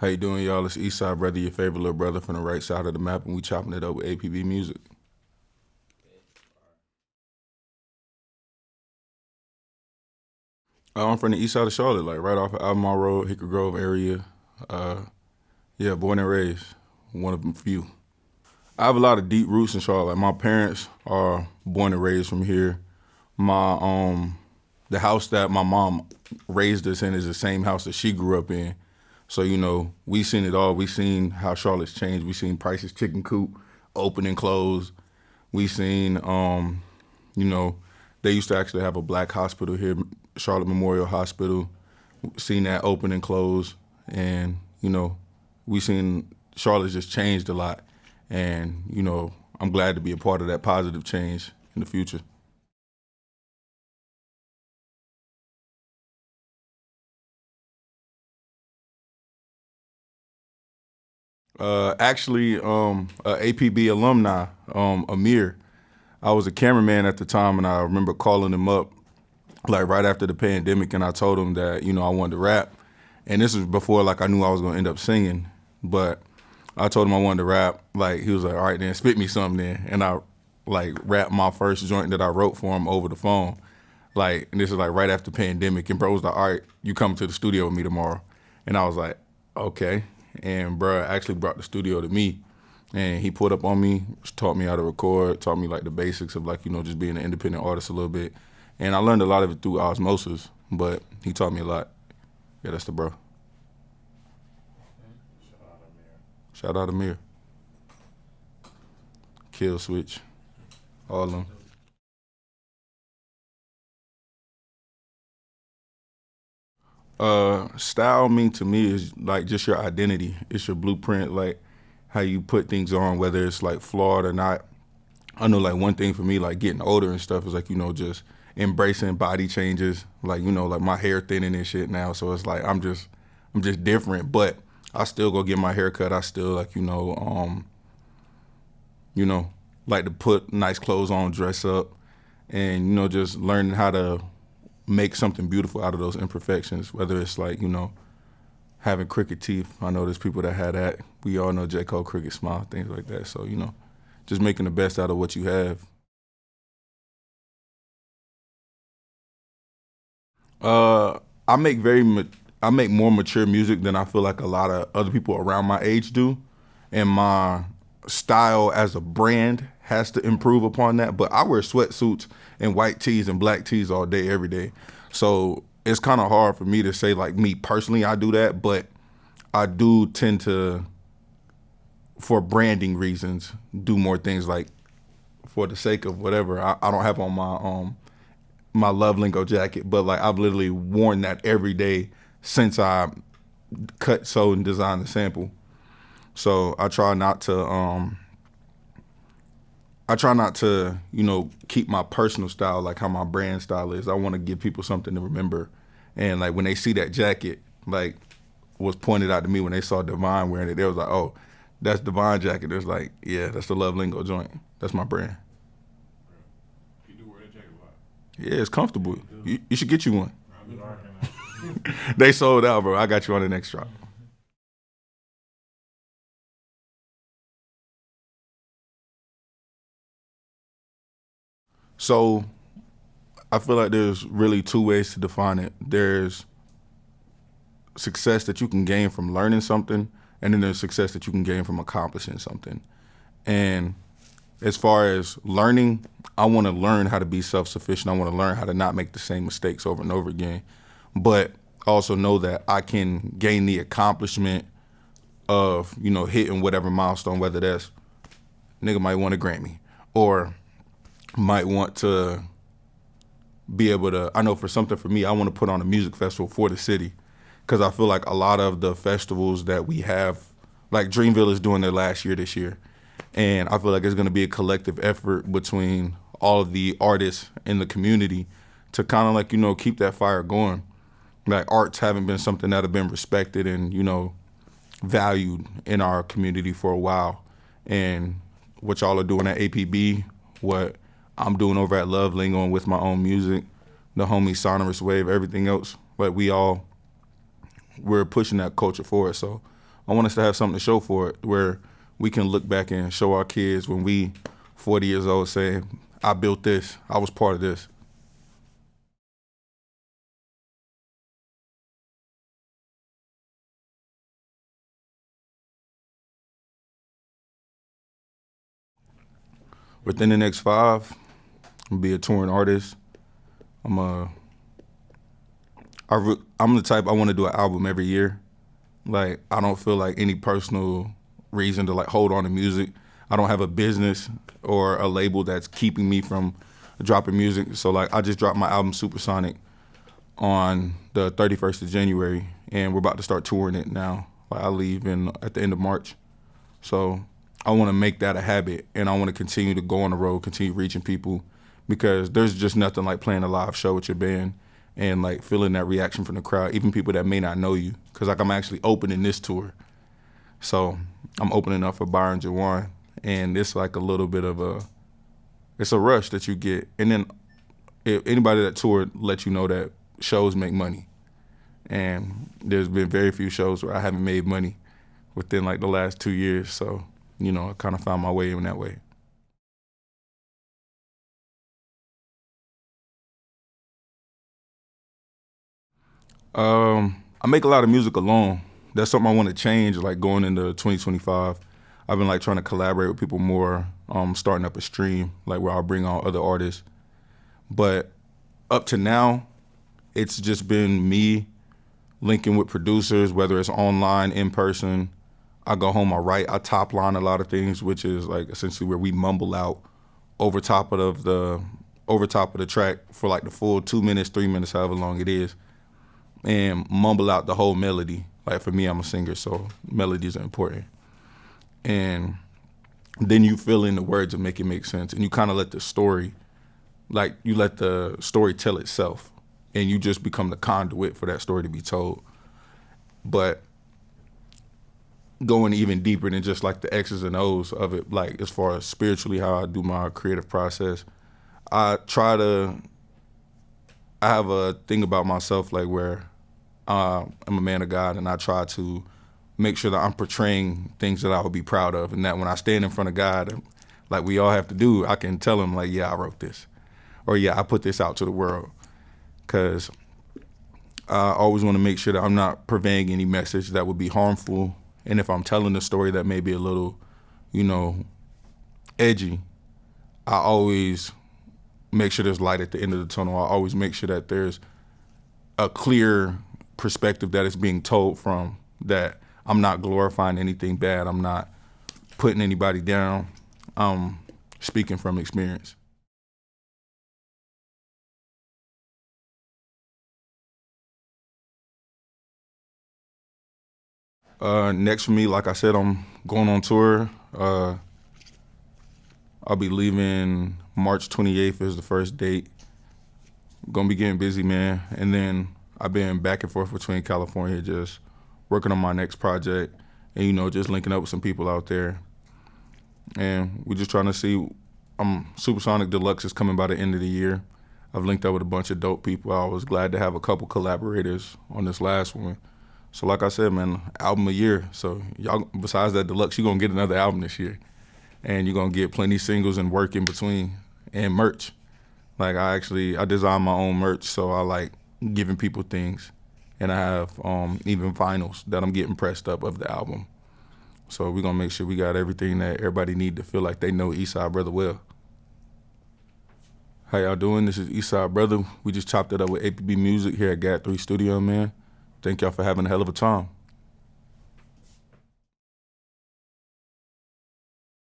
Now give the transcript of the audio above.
How you doing, y'all? It's Eastsidebrotha, your favorite little brother from the right side of the map, and we chopping it up with APB music. I'm from the east side of Charlotte, like right off of Albemarle Road, Hickory Grove area. Uh, yeah, born and raised, one of the few. I have a lot of deep roots in Charlotte. Like my parents are born and raised from here. My the house that my mom raised us in is the same house that she grew up in. So we seen it all. We seen how Charlotte's changed. We seen Price's Chicken Coop open and close. We seen you know, they used to actually have a black hospital here, Charlotte Memorial Hospital. Seen that open and close, and we seen Charlotte's just changed a lot, and I'm glad to be a part of that positive change in the future. Actually, a APB alumni, Amir. I was a cameraman at the time, and I remember calling him up like right after the pandemic, and I told him that I wanted to rap, and this was before like I knew I was gonna end up singing, but I told him I wanted to rap. Like he was like, "All right, then spit me something," then, and I like rapped my first joint that I wrote for him over the phone. Like, and this is like right after pandemic, and bro was like, "All right, you come to the studio with me tomorrow," and I was like, "Okay," and bro actually brought the studio to me. And he put up on me, taught me how to record, taught me like the basics of like, just being an independent artist a little bit. And I learned a lot of it through osmosis, but he taught me a lot. Yeah, that's the bro. Shout out Amir. Kill Switch. All of them. Style mean to me is like just your identity. It's your blueprint, like how you put things on, whether it's like flawed or not. I know like one thing for me, like getting older and stuff, is like just embracing body changes. Like like my hair thinning and shit now, so it's like I'm just different. But I still go get my hair cut. I still like you know like to put nice clothes on, dress up, and just learning how to make something beautiful out of those imperfections. Whether it's like having crooked teeth. I know there's people that have that. We all know J. Cole crooked smile, things like that. So just making the best out of what you have. Uh, I make I make more mature music than I feel like a lot of other people around my age do, and my style as a brand has to improve upon that. But I wear sweatsuits and white tees and black tees all day, every day. So it's kind of hard for me to say like me personally I do that, but I do tend to, for branding reasons, do more things like for the sake of whatever. I don't have on my Love Lingo jacket, but like I've literally worn that every day since I cut, sewed, and designed the sample. So I try not to, keep my personal style like how my brand style is. I want to give people something to remember, and like when they see that jacket, like was pointed out to me when they saw Divine wearing it, they was like, "Oh, that's Divine jacket." There's like, "Yeah, that's the Love Lingo joint. That's my brand." You do wear that jacket a lot. Yeah, it's comfortable. You should get you one. I've been rocking that. They sold out, bro. I got you on the next drop. So I feel like there's really two ways to define it. There's success that you can gain from learning something, and then there's success that you can gain from accomplishing something. And as far as learning, I want to learn how to be self-sufficient. I want to learn how to not make the same mistakes over and over again. But also know that I can gain the accomplishment of, hitting whatever milestone, whether that's nigga might want a Grammy or might want to be able to, I know for something for me, I want to put on a music festival for the city, because I feel like a lot of the festivals that we have, like Dreamville is doing their last year this year, and I feel like it's going to be a collective effort between all of the artists in the community to kind of like, keep that fire going. Like arts haven't been something that have been respected and, valued in our community for a while. And what y'all are doing at APB, what I'm doing over at Love Lingo and with my own music, the homie Sonorous Wave, everything else, like we're pushing that culture forward. So I want us to have something to show for it, where we can look back and show our kids when we 40 years old saying, I built this, I was part of this. Within the next 5, I'll be a touring artist. I'm a I'm the type, I want to do an album every year. Like, I don't feel like any personal reason to like hold on to music. I don't have a business or a label that's keeping me from dropping music. So like, I just dropped my album Supersonic on the 31st of January, and we're about to start touring it now. Like, I leave at the end of March. So I want to make that a habit, and I want to continue to go on the road, continue reaching people, because there's just nothing like playing a live show with your band and like feeling that reaction from the crowd, even people that may not know you. Because like, I'm actually opening this tour, so I'm opening up for Byron Jawan, and it's like a little bit of it's a rush that you get. And then if anybody that toured let you know that shows make money, and there's been very few shows where I haven't made money within like the last 2 years. So, I kind of found my way in that way. I make a lot of music alone. That's something I want to change, like going into 2025. I've been like trying to collaborate with people more, starting up a stream, like where I'll bring on other artists. But up to now, it's just been me linking with producers, whether it's online, in person. I go home, I write, I top line a lot of things, which is like essentially where we mumble out over top of the track for like the full 2 minutes, 3 minutes, however long it is, and mumble out the whole melody. Like for me, I'm a singer, so melodies are important. And then you fill in the words and make it make sense, and you kind of let the story, like you let the story tell itself, and you just become the conduit for that story to be told. But going even deeper than just like the X's and O's of it, like as far as spiritually how I do my creative process, I try to, I have a thing about myself like where I'm a man of God, and I try to make sure that I'm portraying things that I would be proud of, and that when I stand in front of God, like we all have to do, I can tell him like, yeah, I wrote this, or yeah, I put this out to the world, because I always want to make sure that I'm not purveying any message that would be harmful. And if I'm telling a story that may be a little, edgy, I always make sure there's light at the end of the tunnel. I always make sure that there's a clear perspective that is being told from, that I'm not glorifying anything bad. I'm not putting anybody down. I'm speaking from experience. Next for me, like I said, I'm going on tour. I'll be leaving March 28th is the first date. Gonna be getting busy, man. And then I've been back and forth between California, just working on my next project, and just linking up with some people out there. And we're just trying to see. Supersonic Deluxe is coming by the end of the year. I've linked up with a bunch of dope people. I was glad to have a couple collaborators on this last one. So like I said, man, album a year. So y'all, besides that deluxe, you're gonna get another album this year. And you're gonna get plenty singles and work in between, and merch. Like I design my own merch, so I like giving people things. And I have even vinyls that I'm getting pressed up of the album. So we're gonna make sure we got everything that everybody need to feel like they know Eastsidebrotha well. How y'all doing? This is Eastsidebrotha. We just chopped it up with APB Music here at GAT3 Studio, man. Thank y'all for having a hell of a time.